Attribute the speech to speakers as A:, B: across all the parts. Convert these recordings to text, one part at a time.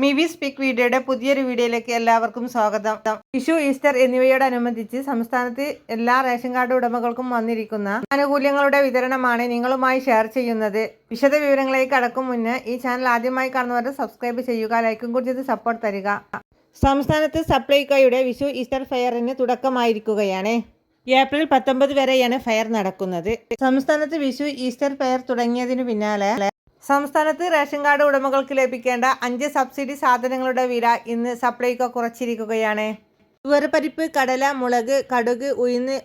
A: Mivi speak വീഡിയോയുടെ പുതിയൊരു വീഡിയോയിലേക്ക് എല്ലാവർക്കും സ്വാഗതം. വിഷു, ഈസ്റ്റർ എന്നിവയോടനുബന്ധിച്ച് സംസ്ഥാനത്ത് എല്ലാ റേഷൻ കാർഡ് ഉടമകൾക്കും വന്നിരിക്കുന്ന ആനുകൂല്യങ്ങളുടെ വിതരണമാണ് നിങ്ങളുമായി ഷെയർ ചെയ്യുന്നത്. വിശദ വിവരങ്ങളിലേക്ക് കടക്കും മുന്നേ ഈ ചാനൽ ആദ്യമായി കാണുന്നവർ സബ്സ്ക്രൈബ് ചെയ്യുക, ലൈക്കും കൂടി ചെയ്ത് സപ്പോർട്ട് തരിക. സംസ്ഥാനത്ത് സപ്ലൈകോയുടെ വിഷു, ഈസ്റ്റർ ഫെയറിന് തുടക്കമായിരിക്കുകയാണ്. ഏപ്രിൽ 19 വരെയാണ് ഫെയർ നടക്കുന്നത്. സംസ്ഥാനത്ത് വിഷു, ഈസ്റ്റർ ഫെയർ തുടങ്ങിയതിനു പിന്നാലെ സംസ്ഥാനത്ത് റേഷൻ കാർഡ് ഉടമകൾക്ക് ലഭിക്കേണ്ട 5 സബ്സിഡി സാധനങ്ങളുടെ വില ഇന്ന് സപ്ലൈകോ കുറച്ചിരിക്കുകയാണ്. തുവരപ്പരിപ്പ്, കടല, മുളക്, കടുക്, ഉഴുന്ന്,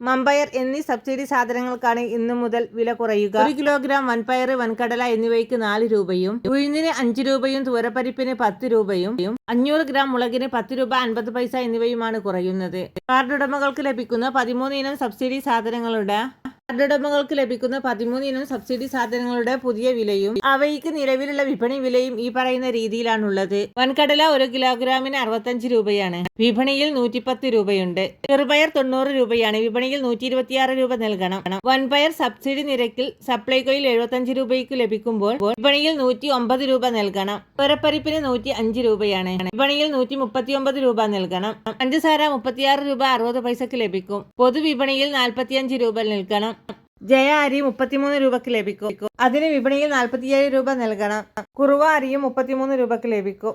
A: മമ്പയർ എന്നീ സബ്സിഡി സാധനങ്ങൾക്കാണ് ഇന്നു മുതൽ വില കുറയുക. 1 കിലോഗ്രാം വൻപയർ, വൻകടല എന്നിവയ്ക്ക് 4 രൂപയും, ഉഴുന്നിന് 5 രൂപയും, തുവരപ്പരിപ്പിന് 10 രൂപയും, 500 ഗ്രാം മുളകിന് 10 രൂപ 50 പൈസ എന്നിവയുമാണ് കുറയുന്നത്. കാർഡ് ഉടമകൾക്ക് ലഭിക്കുന്ന 13 ഇനം സബ്സിഡി സാധനങ്ങളുടെ പുതിയ വിലയും അവയ്ക്ക് നിലവിലുള്ള വിപണി വിലയും ഈ പറയുന്ന രീതിയിലാണുള്ളത്. വൻകടല 1 കിലോഗ്രാമിന് 65 രൂപയാണ്, വിപണിയിൽ 110 രൂപയുണ്ട്. ചെറുപയർ 90 രൂപയാണ്, വിപണിയിൽ 126 രൂപ നൽകണം. വൻപയർ സബ്സിഡി നിരക്കിൽ സപ്ലൈകോയിൽ 75 രൂപയ്ക്ക് ലഭിക്കുമ്പോൾ വിപണിയിൽ 109 രൂപ നൽകണം. തുവരപ്പരിപ്പിന് 105 രൂപയാണ്, വിപണിയിൽ 139 രൂപ നൽകണം. പഞ്ചസാര 36 രൂപ 60 പൈസക്ക് ലഭിക്കും, പൊതുവിപണിയിൽ 45 രൂപ നൽകണം. ജയ അരി 33 രൂപയ്ക്ക് ലഭിക്കും, അതിന് വിപണിയിൽ 47 രൂപ നൽകണം. കുറുവ അരിയും 33 രൂപയ്ക്ക് ലഭിക്കും,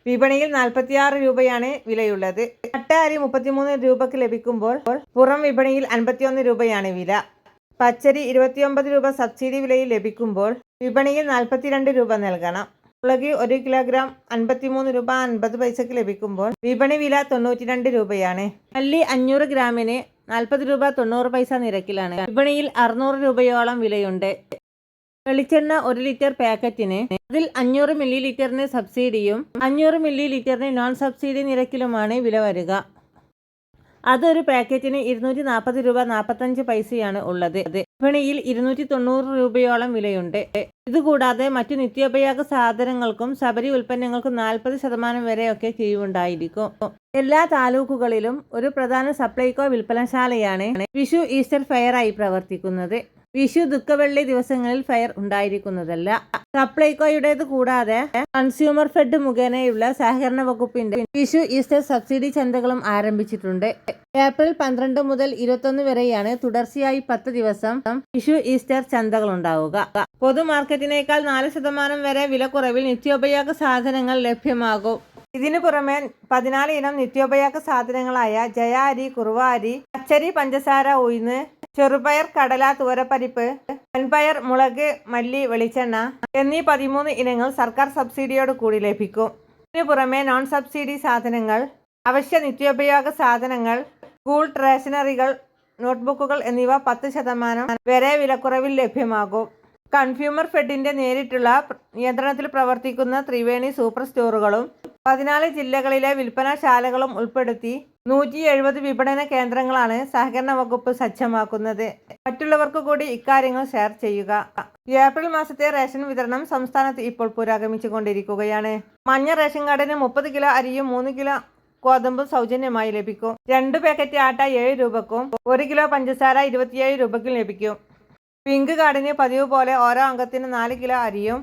A: വിപണിയിൽ 46 രൂപയാണ് വിലയുള്ളത്. അട്ട അരി 33 രൂപയ്ക്ക് ലഭിക്കുമ്പോൾ പുറം വിപണിയിൽ 51 രൂപയാണ് വില. പച്ചരി 29 രൂപ സബ്സിഡി വിലയിൽ ലഭിക്കുമ്പോൾ വിപണിയിൽ 42 രൂപ നൽകണം. മുളക് 1 കിലോഗ്രാം 53 രൂപ 50 പൈസക്ക് ലഭിക്കുമ്പോൾ വിപണി വില 92 രൂപയാണ്. മല്ലി 500 ഗ്രാമിന് 40 രൂപ 90 പൈസ നിരക്കിലാണ്, വിപണിയിൽ 600 രൂപയോളം വിലയുണ്ട്. വെളിച്ചെണ്ണ 1 ലിറ്റർ പാക്കറ്റിന് അതിൽ 500 മില്ലി ലിറ്ററിന് സബ്സിഡിയും 500 മില്ലി ലിറ്ററിന് നോൺ സബ്സിഡി നിരക്കിലുമാണ് വില വരിക. അതൊരു പാക്കറ്റിന് 240 രൂപ 45 പൈസയാണ് ഉള്ളത്, വിപണിയിൽ 290 രൂപയോളം വിലയുണ്ട്. ഇതുകൂടാതെ മറ്റു നിത്യോപയോഗ സാധനങ്ങൾക്കും ശബരി ഉൽപ്പന്നങ്ങൾക്കും 40% വരെയൊക്കെ കിഴിവുണ്ടായിരിക്കും. എല്ലാ താലൂക്കുകളിലും ഒരു പ്രധാന സപ്ലൈകോ വിൽപ്പനശാലയാണ് വിഷു, ഈസ്റ്റർ ഫെയർ ആയി പ്രവർത്തിക്കുന്നത്. വിഷു, ദുഃഖവെള്ളി ദിവസങ്ങളിൽ ഫെയർ ഉണ്ടായിരിക്കുന്നതല്ല. സപ്ലൈകോയുടേത് കൂടാതെ കൺസ്യൂമർ ഫെഡ് മുഖേനയുള്ള സഹകരണ വകുപ്പിന്റെ വിഷു, ഈസ്റ്റർ സബ്സിഡി ചന്തകളും ആരംഭിച്ചിട്ടുണ്ട്. ഏപ്രിൽ 12 മുതൽ 21 വരെയാണ് തുടർച്ചയായി 10 ദിവസം വിഷു, ഈസ്റ്റർ ചന്തകൾ ഉണ്ടാവുക. പൊതുമാർക്കറ്റിനേക്കാൾ 4% വരെ വിലക്കുറവിൽ നിത്യോപയോഗ സാധനങ്ങൾ ലഭ്യമാകും. ഇതിനു പുറമെ 14 ഇനം നിത്യോപയോഗ സാധനങ്ങളായ ജയ അരി, കുറുവ അരി, പച്ചരി, പഞ്ചസാര, ഉഴുന്ന്, ചെറുപയർ, കടല, തുവരപ്പരിപ്പ്, വൻപയർ, മുളക്, മല്ലി, വെളിച്ചെണ്ണ എന്നീ 13 ഇനങ്ങൾ സർക്കാർ സബ്സിഡിയോട് കൂടി ലഭിക്കും. ഇതിനു പുറമെ നോൺ സബ്സിഡി സാധനങ്ങൾ, അവശ്യ നിത്യോപയോഗ സാധനങ്ങൾ, സ്കൂൾ റേഷനറികൾ, നോട്ട്ബുക്കുകൾ എന്നിവ 10% വരെ വിലക്കുറവിൽ ലഭ്യമാകും. കൺസ്യൂമർ ഫെഡിന്റെ നേരിട്ടുള്ള നിയന്ത്രണത്തിൽ പ്രവർത്തിക്കുന്ന ത്രിവേണി സൂപ്പർ സ്റ്റോറുകളും 14 ജില്ലകളിലെ വിൽപ്പനശാലകളും ഉൾപ്പെടുത്തി 170 വിപണന കേന്ദ്രങ്ങളാണ് സഹകരണ വകുപ്പ് സജ്ജമാക്കുന്നത്. മറ്റുള്ളവർക്ക് കൂടി ഇക്കാര്യങ്ങൾ ഷെയർ ചെയ്യുക. ഏപ്രിൽ മാസത്തെ റേഷൻ വിതരണം സംസ്ഥാനത്ത് ഇപ്പോൾ പുരോഗമിച്ചുകൊണ്ടിരിക്കുകയാണ്. മഞ്ഞ റേഷൻ കാർഡിന് 30 കിലോ അരിയും 3 കിലോ ഗോതമ്പും സൗജന്യമായി ലഭിക്കും. 2 പാക്കറ്റ് ആട്ട 7 രൂപക്കും 1 കിലോ പഞ്ചസാര 27 രൂപയ്ക്കും ലഭിക്കും. പിങ്ക് കാർഡിന് പതിവ് പോലെ ഓരോ അംഗത്തിന് 4 കിലോ അരിയും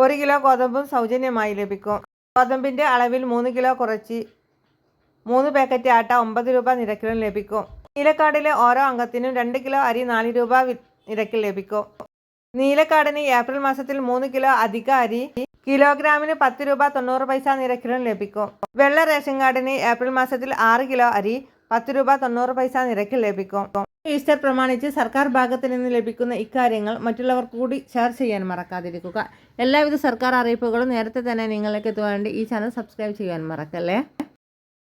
A: 1 കിലോ ഗോതമ്പും സൗജന്യമായി ലഭിക്കും. ഗോതമ്പിന്റെ അളവിൽ 3 കിലോ കുറച്ച് 3 പാക്കറ്റ് ആട്ട 9 രൂപ നിരക്കിലും ലഭിക്കും. നീലക്കാർഡിലെ ഓരോ അംഗത്തിനും 2 കിലോ അരി 4 രൂപ നിരക്കിൽ ലഭിക്കും. നീലക്കാർഡിന് ഏപ്രിൽ മാസത്തിൽ 3 കിലോ അധിക അരി കിലോഗ്രാമിന് 10 രൂപ 90 പൈസ നിരക്കിലും ലഭിക്കും. വെള്ള റേഷൻ കാർഡിന് ഏപ്രിൽ മാസത്തിൽ 6 കിലോ അരി 10 രൂപ 90 പൈസ നിരക്കിൽ ലഭിക്കും. ഈസ്റ്റർ പ്രമാണിച്ച് സർക്കാർ ഭാഗത്ത് നിന്ന് ലഭിക്കുന്ന ഇക്കാര്യങ്ങൾ മറ്റുള്ളവർക്ക് കൂടി ഷെയർ ചെയ്യാൻ മറക്കാതിരിക്കുക. എല്ലാവിധ സർക്കാർ അറിയിപ്പുകളും നേരത്തെ തന്നെ നിങ്ങളിലേക്ക് എത്തുവാൻ വേണ്ടി ഈ ചാനൽ സബ്സ്ക്രൈബ് ചെയ്യാൻ മറക്കല്ലേ.